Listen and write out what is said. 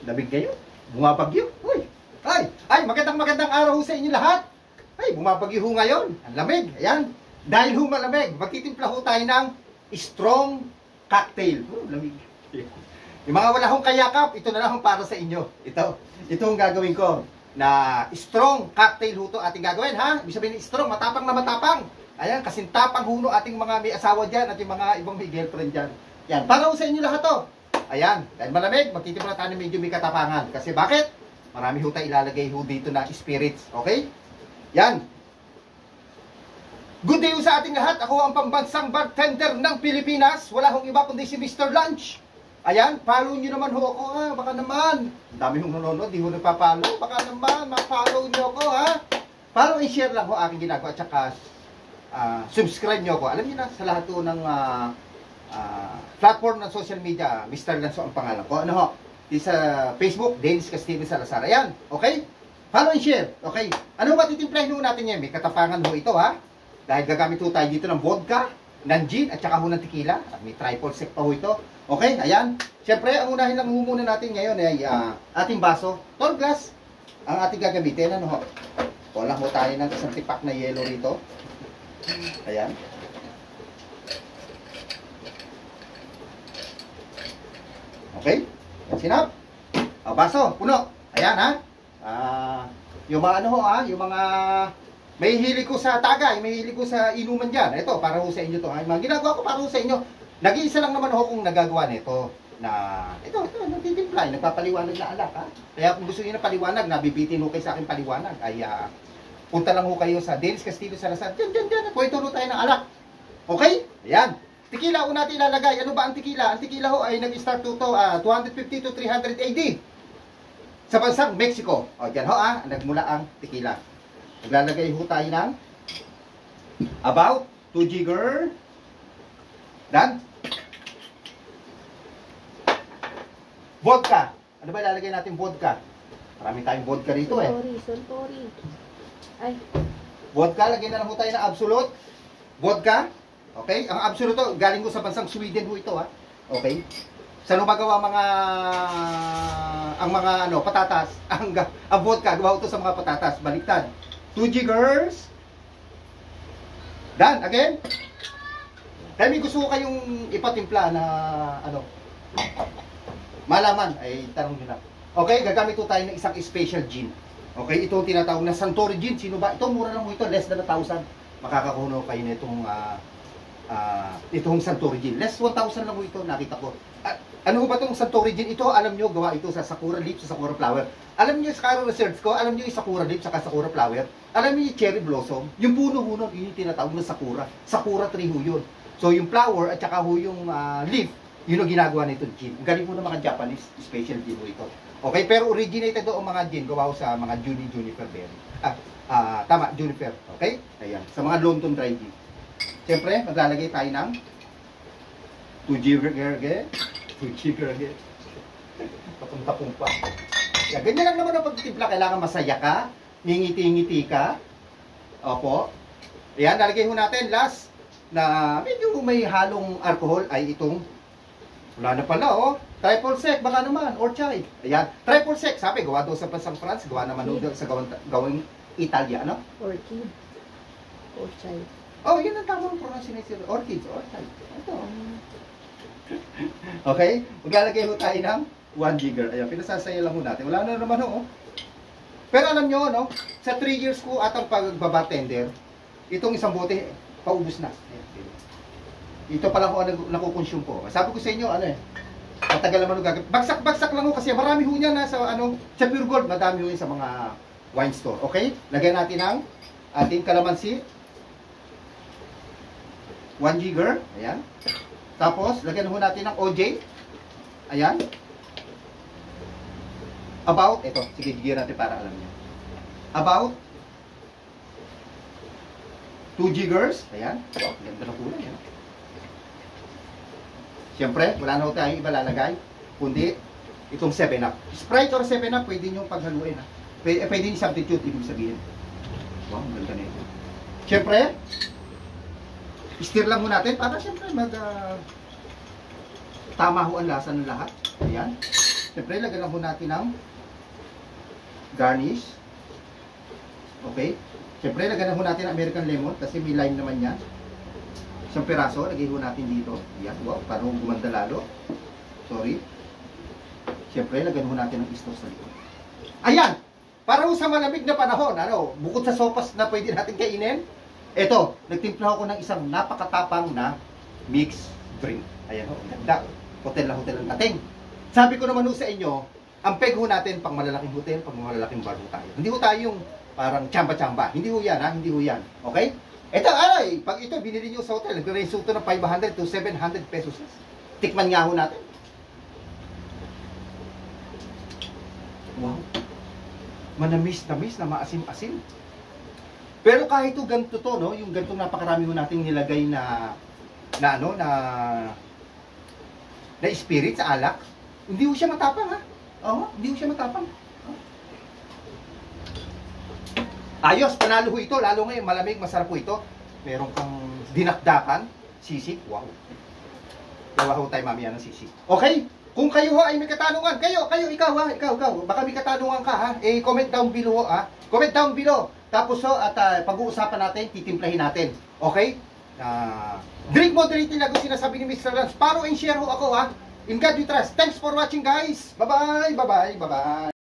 Lamig kayo? Bumabagyo? Uy! Ay, magandang araw sa inyo lahat. Ay, bumabagyo ho ngayon. Ang lamig. Ayan. Dahil ho malamig, magtitimpla ho tayo ng strong cocktail. Lamig. Yung mga wala hong kayakap, ito na lang para sa inyo. Ito ang gagawin ko. Na strong cocktail ho ito ating gagawin, ha? Ibig sabihin strong, matapang na matapang. Ayan, kasintapang huno ating mga may asawa dyan at yung mga ibang may girlfriend dyan. Yan, para ho sa inyo lahat to. Ayan, dahil malamig, magtitimpla tayo ng medyo may katapangan. Kasi bakit? Marami ho tayo ilalagay ho dito na spirits. Okay? Yan. Good day ho sa ating lahat. Ako ang pambansang bartender ng Pilipinas. Wala hong iba kundi si Mr. Lunch. Ayan, follow nyo naman ho ako, ha? Baka naman. Ang dami hong nanonood, di ho nagpa-follow. Baka naman, ma-follow nyo ako, ha? Follow and share lang ho aking ginagawa. At saka, subscribe nyo ako. Alam nyo na, sa lahat ho ng platform ng social media, Mr. Lanzo ang pangalan ko. Ano ho? Sa Facebook, Dennis Castillo Salazar. Ayan, okay? Follow and share, okay? Ano ba titimplahin ho natin yan? May katapangan ho ito, ha? Dahil gagamit ho tayo dito ng vodka, ng gin, at saka ho ng tequila. At may triple sec pa ho ito. Okay, ayan. Siyempre, ang unahin lang ho muna natin ngayon ay ating baso. Tall glass ang ating gagamitin. Ano ho? Wala ho tayo ng isang tipak na yellow rito. Ayan. Okay? Sinap. Baso, puno. Ayan, ha? Yung mga ano ho, yung mga may hilig ko sa tagay, may hilig ko sa inuman dyan. Ito, para ho sa inyo to, ha? Yung mga ginagawa ko para ho sa inyo. Nag-iisa lang naman ho kung nagagawa nito. Na, ito, nagtitimpla, nagpapaliwanag na alak, ha? Kaya kung gusto niyo na paliwanag, nabibitin ho kayo sa akin paliwanag, ay punta lang ho kayo sa Dennis Castillo Salazar. Diyan. Pwede ho tayo ng alak. Okay? Ayan. Tequila ho natin ilalagay. Ano ba ang tequila? Ang tequila ho ay nag-start to 250 to 300 AD. Sa bansang Mexico. O, dyan ho nagmula ang tequila. Naglalagay ho tayo ng about 2 jigger. Dan. Vodka. Ano ba ilalagay natin vodka? Marami tayong vodka rito Suntory. Ay. Vodka, lagyan na lang ho tayo ng absolute. Vodka. Okay? Ang absolute to, galing ko sa bansang Sweden ho ito, ha? Okay? Saan magawa ang mga patatas? Ang vodka, gawa ito sa mga patatas. Baliktad. 2 jiggers. Done. Again. Kaya may gusto ko kayong ipatimpla na malaman, ay tanong nyo na. Okay, gagamit po tayo ng isang special gin. Okay, ito tinatawag na Suntory gin. Sino ba? Ito, mura lang mo ito, less than 1,000. Makakakuno kayo na itong Suntory gin. Less 1,000 lang mo ito, nakita ko. Ano ba itong Suntory gin? Ito, alam nyo, gawa ito sa sakura leaf, sa sakura flower. Alam nyo, sa research ko, alam nyo yung sakura leaf, saka sakura flower. Alam nyo yung cherry blossom, yung puno-puno, yun yung tinatawag na sakura. Sakura tree ho yun. So, yung flower at saka ho yung leaf, yun ang ginagawa na itong gin. Galing po ng mga Japanese, special gin ho ito. Okay, pero originated doon ang mga gin, gawa sa mga juniper berry. Tama, juniper. Okay? Ayan, sa mga London dry gin. Siyempre, maglalagay tayo ng 2 jigger. Papunta-pung pa. Yan, ganyan lang naman ang pagtitimpla. Kailangan masaya ka, ngingiti-ngiti ka. Opo. Ayan, nalagay ho natin last na medyo may halong alcohol ay itong wala na pala, triple sec, baka naman, or chai. Ayan, triple sec, sabi, gawa daw sa bansang France, gawa naman daw sa gawing Italia, ano? Orchid. Or chai. Oh, yun ang tamang pronunciation. Orchids, or chai. Ito. Okay, maglalagay ho tayo ng 1 jigger. Ayan, pinasasaya lang ho natin. Wala na naman ho. Pero alam nyo, sa 3 years ko atang pagbabartender, itong isang bote, paubos na. Ayan, ito pala ko nakukonsume ko. Sabi ko sa inyo, matagal naman gagawin. Bagsak-bagsak lang ho kasi marami ho niyan sa Pure Gold, madami ho sa mga wine store. Okay? Lagyan natin ang ating kalamansi. 1 jigger. Ayan. Tapos, lagyan ho natin ng OJ. Ayan. About, ito, sige, bigyan natin para alam niyo. About 2 jiggers. Ayan. Wow, ganda ng kulay. Siyempre, wala na ho tayong iba lalagay, kundi itong 7-Up. Sprite or 7-Up, pwede nyo paghaluin. Pwede nyo substitute, ibig sabihin. Wow, ang ganda na ito. Siyempre, stir lang ho natin para siyempre tama ho ang lasa ng lahat. Ayan. Siyempre, lagyan lang ho natin ng garnish. Okay? Siyempre, lagyan lang ho natin ng American lemon kasi may lime naman yan. Isang piraso, lagay ho natin dito. Yan, wow, para ho gumanda lalo. Sorry. Siyempre, lagyan ho natin ng istos sa likod. Ayan! Para ho sa malamig na panahon, ano, bukod sa sopas na pwede natin kainin, eto, nagtimpla ako ng isang napakatapang na mixed drink. Ayan ho, ganda. Hotel na hotel ang dating. Sabi ko naman ho sa inyo, ang peg ho natin pang malalaking hotel, pang malalaking bar ho tayo. Hindi ho tayo yung parang tsamba-tsamba. Hindi ho yan, ha? Hindi ho yan. Okay? Ito, ay, pag ito binili nyo sa hotel, nagre-range ito ng 500 to 700 pesos. Tikman nga ho natin. Wow. Manamis-namis na maasim-asim. Pero kahit ito ganito to, no, yung ganitong napakarami ho nating nilagay na spirit sa alak, hindi ho siya matapang, ha? Oo, hindi ho siya matapang. Ayos, panalo ho ito, lalo ngayon, malamig, masarap ho ito. Meron kang dinakdakan, sisig, wow. Gawa ho tayo mamaya ng sisig. Okay? Kung kayo ho ay may katanungan, ikaw, baka may katanungan ka, ha? Comment down below, ha? Comment down below. Tapos ho, at pag-uusapan natin, titimplahin natin. Okay? Drink moderating lang kung sinasabi ni Mr. Lance. Follow and share ho ako, ha? In God we trust. Thanks for watching, guys. Bye-bye, bye-bye, bye-bye.